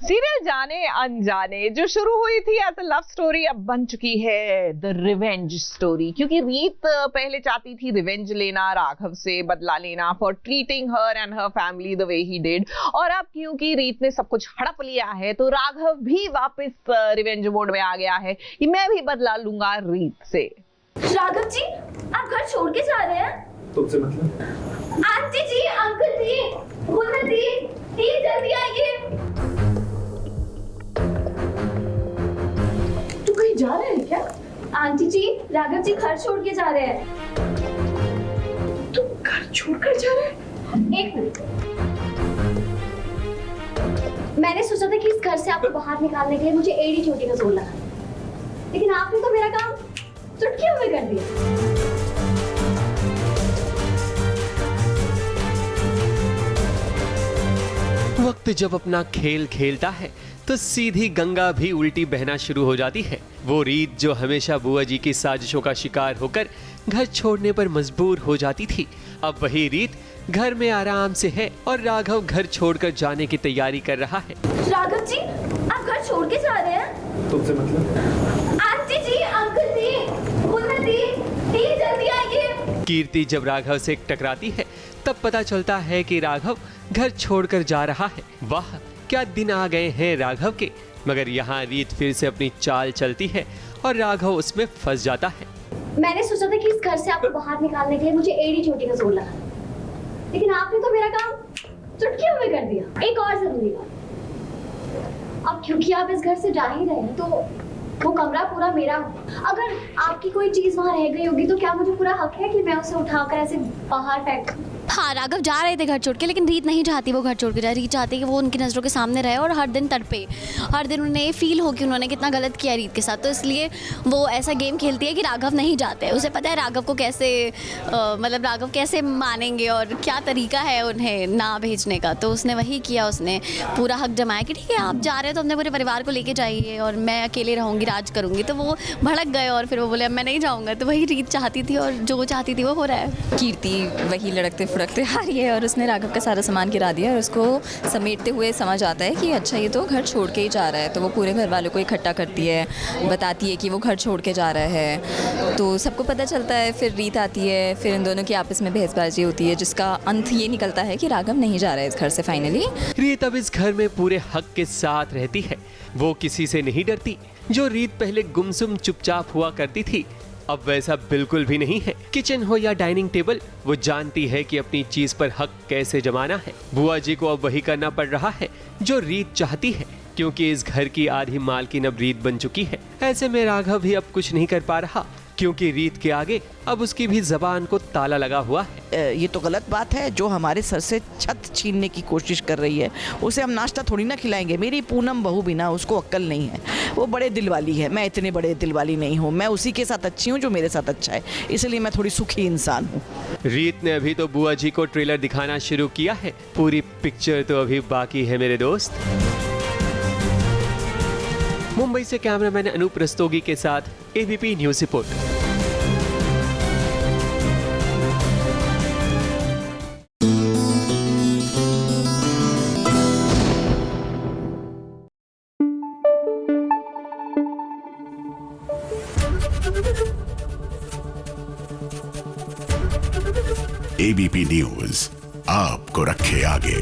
Serial जाने अनजाने जो शुरू हुई थी एज अ लव स्टोरी अब बन चुकी है द रिवेंज स्टोरी, क्योंकि रीत पहले चाहती थी रिवेंज लेना, राघव से बदला लेना for treating her and her family the way he did. और अब क्योंकि रीत ने सब कुछ हड़प लिया है तो राघव भी वापस रिवेंज मोड में आ गया है कि मैं भी बदला लूंगा रीत से। राघव जी, आप घर छोड़ के जा रहे हैं? तुमसे मतलब? आंटी जी, अंकल जी, उन्नति, प्लीज जल्दी आइए। तू कहीं जा रहे हैं क्या? आंटी जी, राघव जी घर छोड़ के जा रहे हैं। तू घर छोड़कर जा रहे हैं? एक मिनट, मैंने सोचा था कि इस घर से आपको बाहर निकालने के लिए मुझे एड़ी चोटी का जोर लगा, लेकिन आपने तो मेरा काम चुटकियों में कर दिया। वक्त जब अपना खेल खेलता है तो सीधी गंगा भी उल्टी बहना शुरू हो जाती है। वो रीत जो हमेशा बुआ जी की साजिशों का शिकार होकर घर छोड़ने पर मजबूर हो जाती थी, अब वही रीत घर में आराम से है और राघव घर छोड़कर जाने की तैयारी कर रहा है। राघव जी, आप घर छोड़ के जा रहे हैं? तुमसे मतलब? आंटी जी, अंकल जी, उन्नति, प्लीज जल्दी आइए। कीर्ति जब राघव से टकराती है तब पता चलता है कि राघव घर छोड़कर जा रहा है। वाह, क्या दिन आ गए हैं राघव के। मगर यहाँ रीत फिर से अपनी चाल चलती है और राघव उसमें फंस जाता है। मैंने सोचा था कि इस घर से आपको बाहर निकालने के लिए मुझे एड़ी चोटी का जोर लगा, लेकिन आपने तो मेरा काम चुटकियों में कर दिया। एक और जरूरी बात, अब क्योंकि आप इस घर से जा ही रहे हैं तो वो कमरा पूरा मेरा होगा। अगर आपकी कोई चीज वहाँ रह गई होगी तो क्या मुझे पूरा हक है कि मैं उसे उठाकर ऐसे बाहर फेंक? हाँ, राघव जा रहे थे घर छोड़ के, लेकिन रीत नहीं चाहती वो घर छोड़ के जाए। रीत चाहती है कि वो उनकी नज़रों के सामने रहे और हर दिन तड़पे, हर दिन उन्हें फील हो कि उन्होंने कितना गलत किया रीत के साथ। तो इसलिए वो ऐसा गेम खेलती है कि राघव नहीं जाते। उसे पता है राघव को कैसे मतलब राघव कैसे मानेंगे और क्या तरीका है उन्हें ना भेजने का। तो उसने वही किया, उसने पूरा हक जमाया कि ठीक है आप जा रहे हो तो अपने पूरे परिवार को लेके जाइए और मैं अकेले रहूँगी, राज करूँगी। तो वो भड़क गए और फिर वो बोले अब मैं नहीं जाऊँगा। तो वही रीत चाहती थी और जो चाहती थी वो हो रहा है। कीर्ति वही लड़कते फुड़कते आ रही है और उसने राघव का सारा सामान गिरा दिया और उसको समेटते हुए समझ आता है कि अच्छा ये तो घर छोड़ के ही जा रहा है। तो वो पूरे घर वालों को इकट्ठा करती है, बताती है कि वो घर छोड़ के जा रहा है। तो सबको पता चलता है, फिर रीत आती है, फिर इन दोनों की आपस में बहसबाजी होती है जिसका अंत ये निकलता है कि राघव नहीं जा रहा है इस घर से फाइनली। रीत अब इस घर में पूरे हक के साथ रहती है, वो किसी से नहीं डरती। जो रीत पहले गुमसुम चुपचाप हुआ करती थी अब वैसा बिल्कुल भी नहीं है। किचन हो या डाइनिंग टेबल, वो जानती है कि अपनी चीज पर हक कैसे जमाना है। बुआ जी को अब वही करना पड़ रहा है जो रीत चाहती है, क्योंकि इस घर की आधी मालकिन अब रीत बन चुकी है। ऐसे में राघव भी अब कुछ नहीं कर पा रहा, क्योंकि रीत के आगे अब उसकी भी जबान को ताला लगा हुआ है। ये तो गलत बात है, जो हमारे सर से छत छीनने की कोशिश कर रही है उसे हम नाश्ता थोड़ी ना खिलाएंगे। मेरी पूनम बहू भी ना, उसको अक्ल नहीं है, वो बड़े दिल वाली है, मैं इतने बड़े दिल वाली नहीं हूँ। मैं उसी के साथ अच्छी हूँ जो मेरे साथ अच्छा है, इसलिए मैं थोड़ी सुखी इंसान हूँ। रीत ने अभी तो बुआ जी को ट्रेलर दिखाना शुरू किया है, पूरी पिक्चर तो अभी बाकी है मेरे दोस्त। मुंबई से कैमरामैन अनूप रस्तोगी के साथ ABP news report. ABP news आपको रखे आगे।